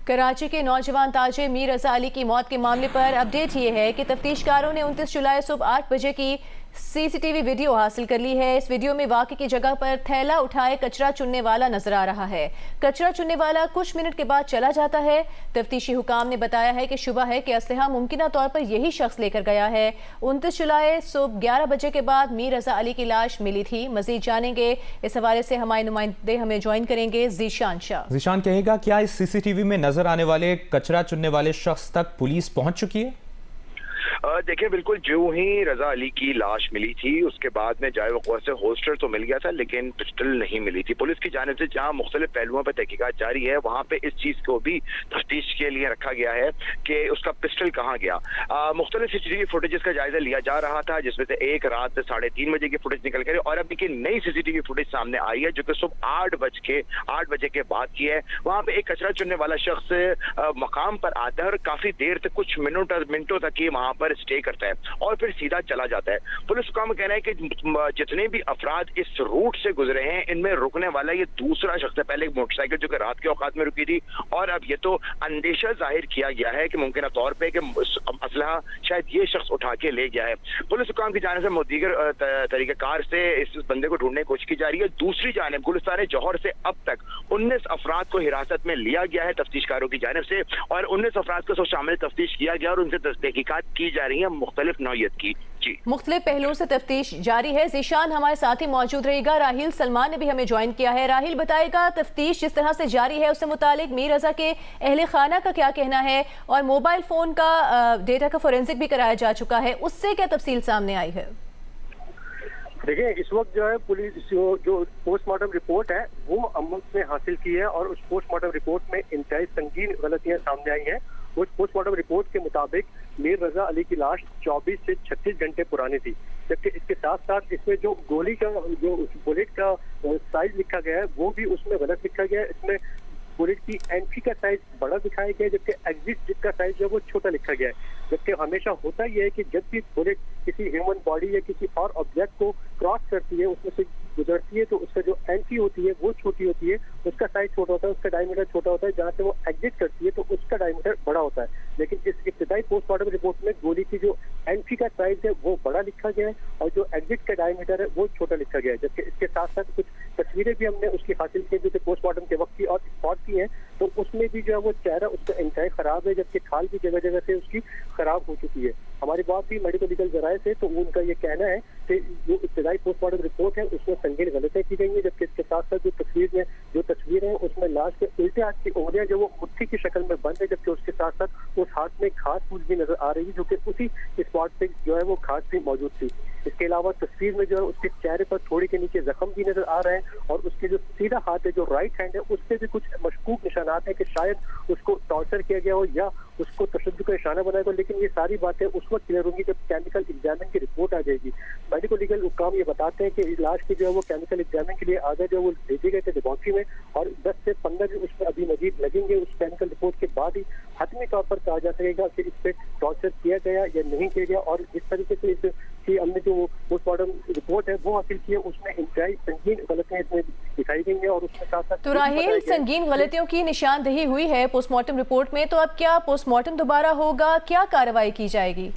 कराची के नौजवान ताजिर मीर रजा अली की मौत के मामले पर अपडेट ये है कि तफ्तीशकारों ने 29 जुलाई सुबह 8 बजे की सीसीटीवी वीडियो हासिल कर ली है। इस वीडियो में वाक़े की जगह पर थैला उठाए कचरा चुनने वाला नजर आ रहा है। कचरा चुनने वाला कुछ मिनट के बाद चला जाता है। तफ्तीशी हुकाम ने बताया है कि शुबा है कि असलहा मुमकिना तौर पर यही शख्स लेकर गया है। 29 जुलाई सुबह 11 बजे के बाद मीर रजा अली की लाश मिली थी। मजीद जानेंगे इस हवाले से हमारे नुमाइंदे हमें ज्वाइन करेंगे जीशान शाह। जीशान, कहेगा क्या इस सीसीटीवी में नजर आने वाले कचरा चुनने वाले शख्स तक पुलिस पहुंच चुकी है? देखिए, बिल्कुल जो ही रजा अली की लाश मिली थी उसके बाद में जाए वक़्त से होस्टर तो मिल गया था लेकिन पिस्टल नहीं मिली थी। पुलिस की जानिब से जहां मुख्तलिफ पहलुओं पर तहकीकात जारी है वहां पे इस चीज को भी तफ्तीश के लिए रखा गया है कि उसका पिस्टल कहाँ गया। मुख्तलिफ सीसीटीवी फुटेजेस का जायजा लिया जा रहा था जिसमें से एक रात 3:30 बजे की फुटेज निकल कर और अभी की नई सीसीटीवी फुटेज सामने आई है जो कि सुबह 8 बजे के बाद की है। वहां पे एक कचरा चुनने वाला शख्स मकाम पर आता है और काफी देर तक कुछ मिनटों तक ही वहां पर स्टे करता है और फिर सीधा चला जाता है। पुलिस का कहना है कि जितने भी अफराद इस रूट से गुजरे हैं इनमें रुकने वाला ये दूसरा शख्स है। पहले एक मोटरसाइकिल जो कि रात के औकात में रुकी थी और अब ये तो अंदेशा जाहिर किया गया है कि मुमकिन तौर पे कि असलहा शायद ये शख्स उठा के ले गया है। पुलिस हुकाम की जानिब से दीगर तरीक़ेकार से इस बंदे को ढूंढने की कोशिश की जा रही है। दूसरी जानिब गुलिस्तान जौहर से अब तक 19 अफराद को हिरासत में लिया गया है तफ्तीशकारों की जानिब से और 19 अफराद को शामिल तफ्तीश किया गया और उनसे तहकीकात की जा रही है मुख्तलिफ नौयत की। जी, मुख्तलिफ पहलुओं से तफ्तीश जारी है। जीशान हमारे साथ ही मौजूद रहेगा। राहिल सलमान ने भी हमें ज्वाइन किया है। राहिल, बताएगा तफ्तीश जिस तरह से जारी है उससे मुतालिक मीर रजा के अहले खाना का क्या कहना है और मोबाइल फोन का डेटा का फोरेंसिक भी कराया जा चुका है, उससे क्या तफसील सामने आई है? देखिए, इस वक्त जो है पुलिस जो पोस्टमार्टम रिपोर्ट है वो अमल में हासिल की है और उस पोस्टमार्टम रिपोर्ट में इंतहाई संगीन गलतियां सामने आई हैं। उस पोस्टमार्टम रिपोर्ट के मुताबिक मीर रजा अली की लाश 24 से 36 घंटे पुरानी थी, जबकि इसके साथ साथ इसमें जो गोली का जो बुलेट का साइज लिखा गया है वो भी उसमें गलत लिखा गया है। इसमें बुलेट की एंट्री का साइज बड़ा दिखाया गया है जबकि एग्जिट का साइज जो है वो छोटा लिखा गया है। जबकि हमेशा होता यह है कि जब भी बुलेट किसी ह्यूमन बॉडी या किसी और ऑब्जेक्ट को क्रॉस करती है, उसमें से गुजरती है, तो उसका जो एंट्री होती है वो छोटी होती है, उसका साइज छोटा होता है, उसका डायमीटर छोटा होता है। जहाँ से वो एग्जिट करती है तो उसका डायमीटर बड़ा होता है। लेकिन इस इब्तिदाई पोस्टमार्टम रिपोर्ट में गोली की जो एंट्री का साइज है वो बड़ा लिखा गया है और जो एग्जिट का डायमीटर है वो छोटा लिखा गया है। जबकि इसके साथ साथ कुछ तस्वीरें भी हमने उसकी हासिल की जो कि पोस्टमार्टम के वक्त की और स्पॉट की है, तो उसमें भी जो है वो चेहरा उसका इंतहाई खराब है जबकि खाल भी जगह जगह से उसकी खराब हो चुकी है। हमारी बात भी मेडिकल लीगल जराये से, तो उनका ये कहना है कि जो इब्तिदाई पोस्टमार्टम रिपोर्ट है उसमें संगीन गलतियां की गई है। जबकि इसके साथ साथ जो तस्वीर है उसमें लाश के उल्टे हाथ की उंगलियां जो वो मुट्ठी की शक्ल में बंद है, जबकि उसके साथ साथ उस हाथ में घास फूस भी नजर आ रही है जो कि उसी स्पॉट पे जो है वो घास भी मौजूद थी। इसके अलावा तस्वीर में जो है उसके चेहरे पर थोड़ी के नीचे जख्म भी नजर आ रहे हैं और उसके जो सीधा हाथ है जो राइट हैंड है उससे भी कुछ मशकूक निशानात है कि शायद उसको टॉर्चर किया गया हो या उसको तशद्दुद का निशाना बनाया गया। लेकिन ये सारी बातें उस वक्त क्लियर होंगी जब केमिकल एग्जामिन की रिपोर्ट आ जाएगी। मेडिकल लीगल हुकाम ये बताते हैं कि लाश की जो है वो केमिकल एग्जामिन के लिए आगे जो वो भेजे गए थे लेबोरेटरी में और 10 से 15 दिन उसमें अभी मजीद लगेंगे। उस केमिकल रिपोर्ट के बाद ही हतमी तौर पर कहा जा सकेगा कि इस पर टॉर्चर किया गया या नहीं किया गया। और जिस तरीके से इसकी हमने जो पोस्टमार्टम रिपोर्ट है वो हासिल की है उसमें इंतहाई संगीन गलतियां इसमें दिखाई गई है और उसके साथ साथ तो राहिल, संगीन गलतियों की निशानदेही हुई है पोस्टमार्टम रिपोर्ट में, तो अब क्या पोस्टमार्टम दोबारा होगा, क्या कार्रवाई की जाएगी?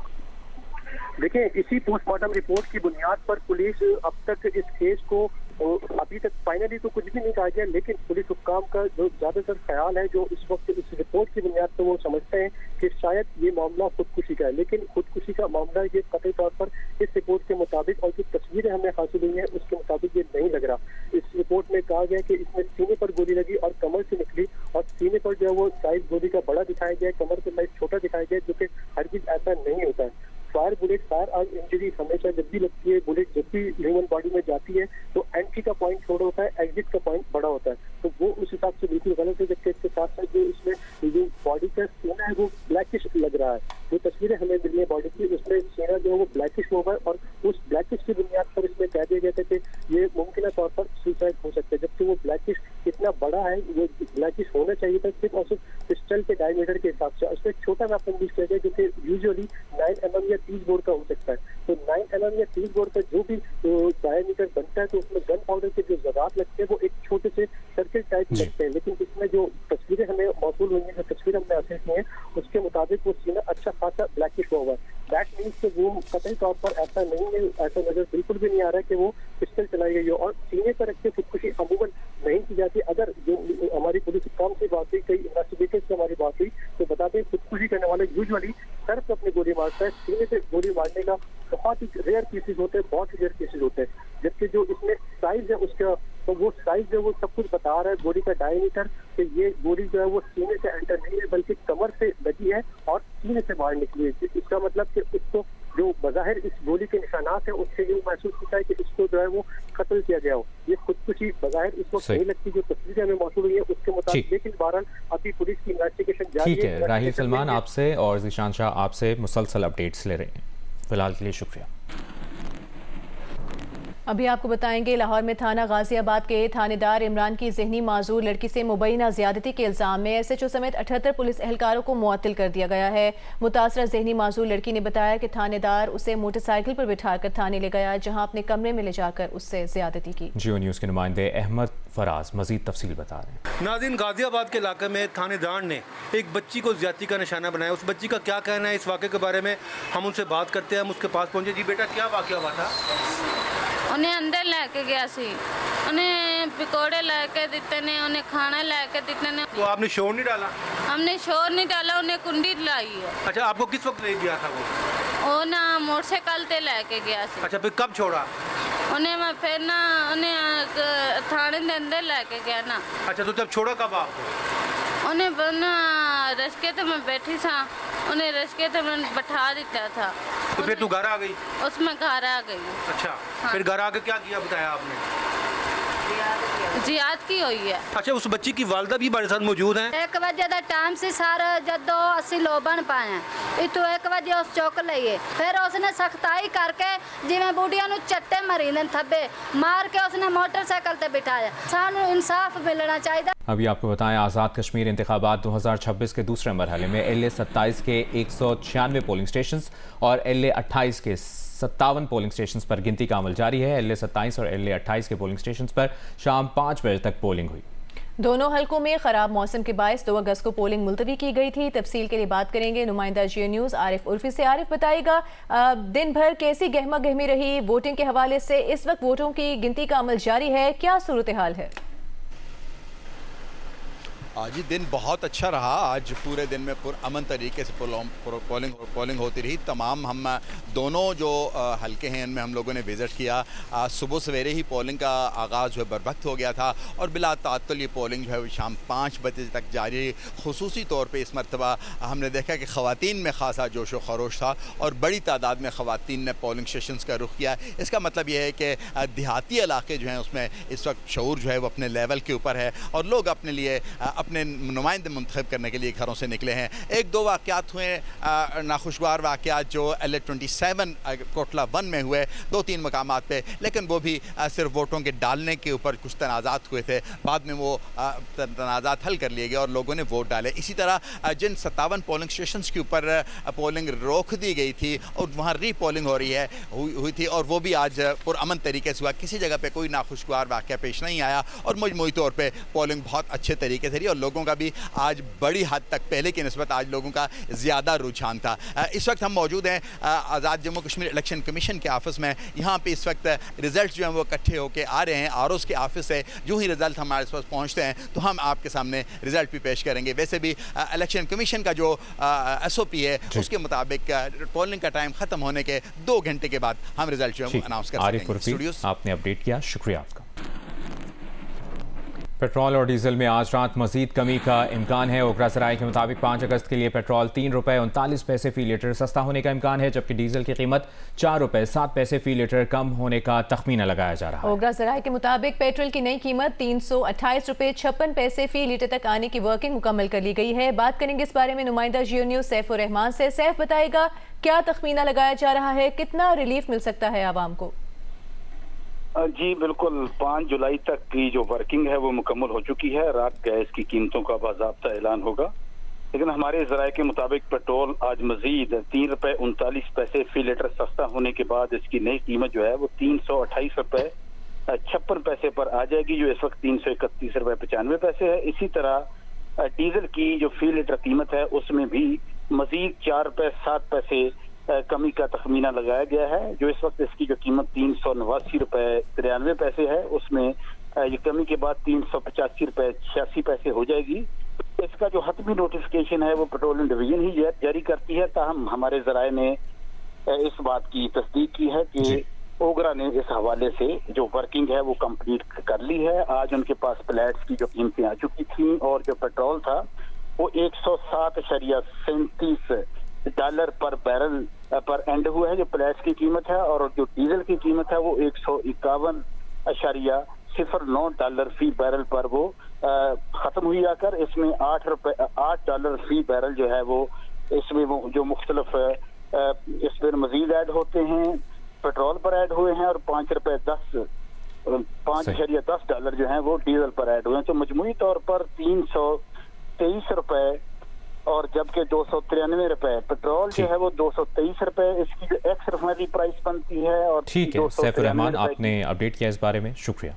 देखिए, इसी पोस्टमार्टम रिपोर्ट की बुनियाद पर पुलिस अब तक इस केस को अभी तक फाइनली तो कुछ भी नहीं कहा गया, लेकिन पुलिस हुक्काम का जो ज्यादातर ख्याल है जो इस वक्त इस रिपोर्ट की बुनियाद पर वो समझते हैं कि शायद ये मामला खुदकुशी का है। लेकिन खुदकुशी का मामला ये कतई तौर पर इस रिपोर्ट के मुताबिक और जो तस्वीरें हमें हासिल हुई हैं उसके मुताबिक ये नहीं लग रहा। इस रिपोर्ट में कहा गया कि इसमें सीने पर गोली लगी और कमर से निकली और सीने पर जो है वो साइज गोली का बड़ा दिखाया गया, कमर का साइज छोटा दिखाया गया, जो कि हरगिज ऐसा नहीं होता है। Fire bullet fire arm injury हमेशा जब भी लगती है, बुलेट जब भी ह्यूमन बॉडी में जाती है तो एंट्री का पॉइंट छोटा होता है, एग्जिट का पॉइंट बड़ा होता है, तो वो उस हिसाब से बिल्कुल गलत है। जबकि इसके साथ साथ जो इसमें जो बॉडी का सीना है वो ब्लैकिश लग रहा है। जो तस्वीरें हमें मिली है बॉडी की उसमें सीना जो है वो ब्लैकिश होगा और उस ब्लैकिश की बुनियाद पर इसमें कह दिया गया था कि ये मुमकिन तौर पर सुसाइड हो सकता है। जबकि वो ब्लैकिश इतना बड़ा है, वो ब्लैकिश होना चाहिए था सिर्फ और सिर्फ पिस्टल के डायमीटर के हिसाब से। उसमें छोटा वेपन यूज किया गया जो कि यूजुअली 9 mm या 30 बोर का हो सकता है। तो 9 mm या 30 बोर का जो भी डायमीटर बनता है तो उसमें गन पाउडर के जो जरात लगते हैं वो एक छोटे से सर्किल टाइप लगते हैं। लेकिन इसमें जो तस्वीरें हमें मौजूद मौसूल हुई है, जो तस्वीर हमने हासिल की है उसके मुताबिक वो सीना अच्छा खासा ब्लैकिश हुआ है। दैट मीन्स कि वो कतई तौर पर ऐसा नहीं है, ऐसा नजर बिल्कुल भी नहीं आ रहा है कि वो पिस्टल चलाई गई हो। और सीने पर रख के खुदकुशी अमूमन नहीं की जाती। अगर जो हमारी पुलिस काम से बात हुई, कई इन्वेस्टिगेटर्स से हमारी बात हुई, तो बताते हैं खुदकुशी करने वाले यूजुअली सर पे अपनी गोली मारता है। सीने पे गोली मारने का बहुत ही रेयर केसेस होते हैं, बहुत ही रेयर केसेस होते हैं। जबकि जो इसमें साइज है उसका, तो वो साइज है वो सब कुछ बता रहा है गोली का डायमीटर, कि ये गोली जो है वो सीने से एंटर नहीं है बल्कि कमर से लगी है और सीने से बाहर निकली है। इसका मतलब कि उसको जो बज़ाहिर इस गोली के निशानात है उससे ये महसूस होता है कि इसको जो है वो कत्ल किया गया हो। ये खुदकुशी बज़ाहिर इस वक्त नहीं लगती, जो तस्वीरें हमें मौसूल हुई है उसके मुताबिक। लेकिन बहरहाल अभी पुलिस की इन्वेस्टिगेशन जारी है। ठीक है, राहिल सलमान आपसे और ज़ीशान शाह आपसे मुसलसल अपडेट्स ले रहे हैं। फिलहाल के लिए शुक्रिया। अभी आपको बताएंगे लाहौर में थाना गाजियाबाद के थानेदार इमरान की ज़हनी माजूर लड़की से मुबैना ज़्यादती के इल्ज़ाम में SHO समेत 78 पुलिस एहलकारों को मुअत्तल कर दिया गया है। मुतासरा ज़हनी माजूर लड़की ने बताया कि थानेदार उसे मोटरसाइकिल पर बिठाकर थाने ले गया, जहां अपने कमरे में ले जाकर उससे ज़्यादती की। जियो न्यूज़ के नुमाइंदे अहमद फराज मजीद तफसील बता रहे हैं। नाज़रीन, गाजियाबाद के इलाके में थानेदार ने एक बच्ची को ज्यादती का निशाना बनाया। उस बच्ची का क्या कहना है इस वाक़े के बारे में हम उनसे बात करते हैं। हम उसके पास पहुंचे। जी बेटा, क्या वाक़या हुआ था? उन्हें अंदर लैके गया सी, उन्हें पकौड़े लैके दिते ने, उन्हें खाना लैके दिते ने। तो आपने शोर नहीं डाला? हमने शोर नहीं डाला, उन्हें कुंडी लाई है। अच्छा, आपको किस वक्त ले गया था वो ना मोटरसाइकिल ते लैके गया सी। अच्छा, फिर कब छोड़ा? उन्हें मैं फिर ना उन्हें थाने के अंदर लैके गया ना। अच्छा, तो जब छोड़ा कब आपको? उन्हें ना रस्के तो मैं बैठी था, उन्हें रस्के तो मैं बैठा दिया था। तो फिर तू घर आ गई? उसमें घर आ गई। अच्छा, हाँ। फिर घर आके क्या किया बताया आपने? जियाद की हुई है। अच्छा, उस बच्ची की वालदा भी हमारे साथ मौजूद हैं। 1 वजे का टाइम से सारा जदों असं लो बन पाए इतों 1 वजे उस चुक लीए। फिर उसने सख्ताई करके जिवें बूढ़िया चट्टे मरी ने थब्बे मार के उसने मोटरसाइकिल ते बिठाया। सानू इंसाफ मिलना चाहिए। अभी आपको बताएं, आज़ाद कश्मीर इंतखाबात 2026 के दूसरे मरहले में LA 27 के 196 पोलिंग स्टेशन और LA 28 के 57 पोलिंग स्टेशन पर गिनती का अमल जारी है। LA 27 और LA 28 के पोलिंग स्टेशन पर शाम 5 बजे तक पोलिंग हुई। दोनों हलकों में खराब मौसम के बायस 2 अगस्त को पोलिंग मुलतवी की गई थी। तफसील के लिए बात करेंगे नुमाइंदा जियो न्यूज़ आरिफ उर्फी से। आरिफ, बताइएगा दिन भर कैसी गहमा गहमी रही वोटिंग के हवाले से? इस वक्त वोटों की गिनती का अमल जारी है, क्या सूरत हाल है? जी, दिन बहुत अच्छा रहा। आज पूरे दिन में पुरअमन तरीके से पोलिंग होती रही। तमाम हम दोनों जो हलके हैं इनमें हम लोगों ने विज़िट किया। सुबह सवेरे ही पोलिंग का आगाज़ जो है बर वक्त हो गया था और बिला तात्तुल ये पोलिंग जो है शाम 5 बजे तक जारी रही। खुसूसी तौर पे इस मरतबा हमने देखा कि ख़वातीन में ख़ासा जोश व खरोश था और बड़ी तादाद में ख़वातीन ने पोलिंग स्टेशन का रुख किया। इसका मतलब ये है कि देहाती इलाके जो हैं उसमें इस वक्त शऊर जो है वो अपने लेवल के ऊपर है और लोग अपने लिए अपने नुमाइंदे मुंतखब करने के लिए घरों से निकले हैं। 1-2 वाक़यात हुए, नाखुशगवार वाक़यात जो LA 27 कोटला 1 में हुए 2-3 मकामात पे, लेकिन वो भी सिर्फ वोटों के डालने के ऊपर कुछ तनाज़ात हुए थे। बाद में वो तनाज़ात हल कर लिए गए और लोगों ने वोट डाले। इसी तरह जिन 57 पोलिंग स्टेशन के ऊपर पोलिंग रोक दी गई थी और वहाँ रीपोलिंग हो रही है हुई थी और वो भी आज पुरअमन तरीके से हुआ। किसी जगह पर कोई नाखुशगवार वाक़या पेश नहीं आया और मजमूई तौर पर पोलिंग बहुत अच्छे तरीके से रही और लोगों का भी आज बड़ी हद तक पहले की निस्बत आज लोगों का ज़्यादा रुझान था। इस वक्त हम मौजूद हैं आज़ाद जम्मू कश्मीर इलेक्शन कमीशन के ऑफिस में। यहाँ पे इस वक्त रिज़ल्ट जो हैं वो इकट्ठे होकर आ रहे हैं। ROs के ऑफिस से जो ही रिज़ल्ट हमारे पास पहुँचते हैं तो हम आपके सामने रिज़ल्ट भी पेश करेंगे। वैसे भी इलेक्शन कमीशन का जो SOP है उसके मुताबिक पोलिंग का टाइम ख़त्म होने के 2 घंटे के बाद हम रिज़ल्ट जो है वो अनाउंस कर सकेंगे। आपने अपडेट किया, शुक्रिया आपका। पेट्रोल और डीजल में आज रात मजीद कमी का इम्कान है। ओकरा सराय के मुताबिक 5 अगस्त के लिए पेट्रोल 3 रुपये 39 पैसे फी लीटर सस्ता होने का इम्कान है, जबकि डीजल की कीमत 4 रुपये 7 पैसे फी लीटर कम होने का तखमीना लगाया जा रहा है। ओकरा सराय के मुताबिक पेट्रोल की नई कीमत 328 रुपये 56 पैसे फी लीटर तक आने की वर्किंग मुकम्मल कर ली गई है। बात करेंगे इस बारे में नुमाइंदा जियो न्यूज़ सैफुर रहमान से। सैफ, बताएगा क्या तखमीना लगाया जा रहा है, कितना रिलीफ मिल सकता है आवाम को? जी बिल्कुल, 5 जुलाई तक की जो वर्किंग है वो मुकम्मल हो चुकी है। रात गैस की कीमतों का बाज़ाब्ता ऐलान होगा, लेकिन हमारे ज़राए के मुताबिक पेट्रोल आज मजीद 3 रुपये 39 पैसे फी लीटर सस्ता होने के बाद इसकी नई कीमत जो है वो 328 रुपये 56 पैसे पर आ जाएगी, जो इस वक्त 331 रुपये 95 पैसे है। इसी तरह डीजल की जो फी लीटर कीमत है उसमें भी मजीद 4 रुपए 7 पैसे कमी का तखमीना लगाया गया है। जो इस वक्त इसकी जो कीमत 389 रुपए 93 पैसे है, उसमें ये कमी के बाद 385 रुपए 86 पैसे हो जाएगी। इसका जो हतमी नोटिफिकेशन है वो पेट्रोलियम डिवीजन ही जारी करती है। ताहम हमारे जराए ने इस बात की तस्दीक की है कि ओगरा ने इस हवाले से जो वर्किंग है वो कंप्लीट कर ली है। आज उनके पास प्लेट्स की जो कीमतें आ चुकी थी और जो पेट्रोल था वो 107.37 डॉलर पर बैरल पर एंड हुआ है जो प्लेट्स की कीमत है, और जो डीजल की कीमत है वो 151.09 डॉलर फी बैरल पर वो खत्म हुई आकर। इसमें 8 डॉलर फी बैरल जो है वो इसमें वो जो मुख्तलिफ इस पर मजीद ऐड होते हैं, पेट्रोल पर ऐड हुए हैं, और 5.10 डॉलर जो है वो डीजल पर ऐड हुए हैं। तो मजमूई तौर पर 323 रुपए, और जबकि 293 रुपए पेट्रोल जो है वो 223 रुपए इसकी जो एक्स रिफाइनरी प्राइस बनती है। और ठीक है सैफुर रहमान, आपने अपडेट किया इस बारे में, शुक्रिया।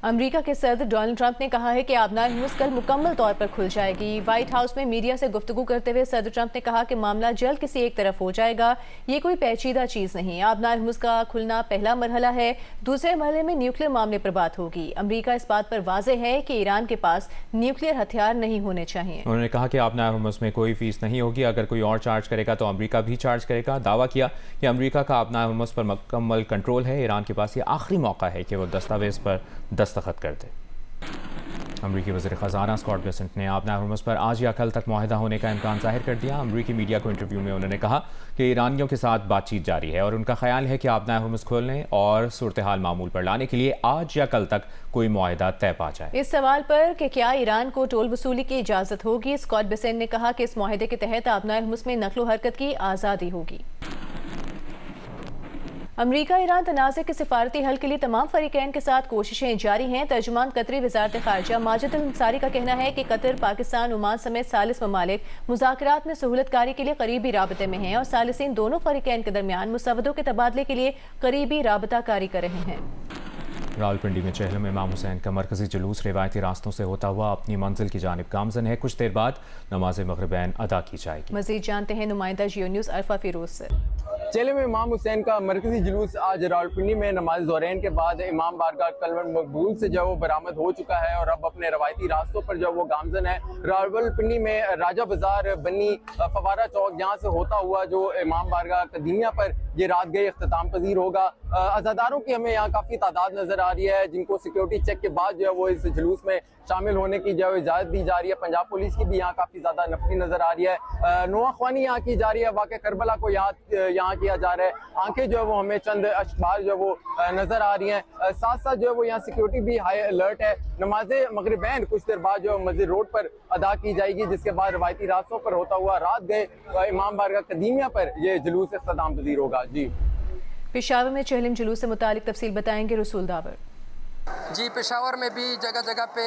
अमेरिका के सदर डोनाल्ड ट्रंप ने कहा है कि आबनार होर्मुज़ कल मुकम्मल तौर पर खुल जाएगी। व्हाइट हाउस में मीडिया से गुफ्तगू करते हुए सदर ट्रंप ने कहा कि मामला जल्द किसी एक तरफ हो जाएगा, ये कोई पेचीदा चीज़ नहीं। आबनार होर्मुज़ का खुलना पहला मरहला है, दूसरे मरहले में न्यूक्लियर मामले पर बात होगी। अमेरिका इस बात पर वाज़ेह है कि ईरान के पास न्यूक्लियर हथियार नहीं होने चाहिए। उन्होंने कहा कि आबनार होर्मुज़ में कोई फीस नहीं होगी, अगर कोई और चार्ज करेगा तो अमेरिका भी चार्ज करेगा। दावा किया कि अमेरिका का आबनार होर्मुज़ पर मुकम्मल कंट्रोल है, ईरान के पास ये आखिरी मौका है कि वो दस्तावेज़ पर दस्तखत कर दे। अमरीकी वज़ीर ख़ज़ाना स्कॉट बेसेंट ने आबनार होर्मुज़ पर आज या कल तक मुआहिदा होने का इम्कान जाहिर कर दिया। अमरीकी मीडिया को इंटरव्यू में उन्होंने कहा कि ईरानियों के साथ बातचीत जारी है और उनका ख्याल है कि आबनार होर्मुज़ खोलने और सूरत हाल मामूल पर लाने के लिए आज या कल तक कोई मुआहिदा तय पा जाए। इस सवाल पर कि क्या ईरान को टोल वसूली की इजाज़त होगी, स्कॉट बेसेंट ने कहा कि इस मुआहिदे के तहत आबनार होर्मुज़ में नकलो हरकत की आज़ादी होगी। अमरीका ईरान तनाज़े के सिफारती हल के लिए तमाम फरीकैन के साथ कोशिशें जारी हैं। तर्जुमान कतरी वज़ारत ख़ारजा माजिद अल अंसारी का कहना है कि कतर, पाकिस्तान, ओमान समेत सालिस ममालिक मुज़ाकरात में सहूलतकारी के लिए करीबी राबते में हैं और सालिसीन दोनों फरीकैन के दरमियान मुसवदों के तबादले के लिए करीबी राबता कारी कर रहे हैं। रावलपिंडी में चहलम इमाम हुसैन का मरकजी जुलूस रिवायती रास्तों से होता हुआ अपनी मंजिल की जानिब गामजन है। कुछ देर बाद नमाज मगरिबैन अदा की जाएगी। मज़ीद जानते हैं नुमाइंदा जियो न्यूज़ अरफा फिरोज से। चहलम इमाम हुसैन का मरकजी जुलूस आज रावलपिंडी में नमाज ज़ोहरैन के बाद इमाम बारगाह कलवट मकबूल से जो वो बरामद हो चुका है और अब अपने रवायती रास्तों पर जो वो गामजन है। रावलपिंडी में राजा बाजार, बन्नी, फवारा चौक यहाँ से होता हुआ जो इमाम बारगाह कदीमिया पर ये रात गए इख्तिताम पजीर होगा। अज़ादारों की हमें यहाँ काफ़ी तादाद नज़र आ रही है जिनको सिक्योरिटी चेक के बाद जो है वो इस जुलूस में शामिल होने की जो इजाज़त दी जा रही है। पंजाब पुलिस की भी यहाँ काफ़ी ज़्यादा नफरी नज़र आ रही है। नुआख्वानी यहाँ की जा रही है, वाक़या करबला को यहाँ किया जा रहा है। आंखें जो है वो हमें चंद अशबार जो है वो नज़र आ रही हैं। साथ साथ जो है वो यहाँ सिक्योरिटी भी हाई अलर्ट है। नमाज मगरिबैन कुछ देर बाद जो मस्जिद रोड पर अदा की जाएगी, जिसके बाद रवायती रास्तों पर होता हुआ रात गए इमाम बारगाह कदीमिया पर यह जुलूस इख्तिताम पजीर होगा। जी, पेशावर में चहलम जुलूस से मुतालिक तफसील बताएंगे रसूल दावर। जी, पेशावर में भी जगह जगह पे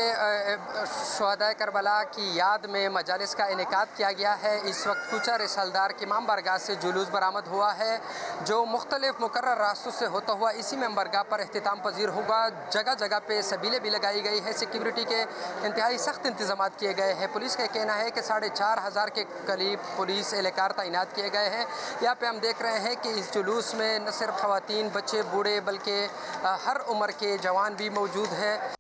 शुहदाए करबला की याद में मजालिस का इनेकाद किया गया है। इस वक्त कुचा रिसालदार की इमाम बारगाह से जुलूस बरामद हुआ है जो मुख्तलिफ मुकर्रर रास्तों से होता हुआ इसी इमाम बारगाह पर इख्तिताम पजीर होगा। जगह जगह पे सबीलें भी लगाई गई है, सिक्योरिटी के इंतहाई सख्त इंतजाम किए गए हैं। पुलिस का कहना है कि 4500 के करीब पुलिस एहलकार तैनात किए गए हैं। यहाँ पे हम देख रहे हैं कि इस जुलूस में न सिर्फ ख़वातीन, बच्चे, बूढ़े बल्कि हर उम्र के जवान भी मौजूद है।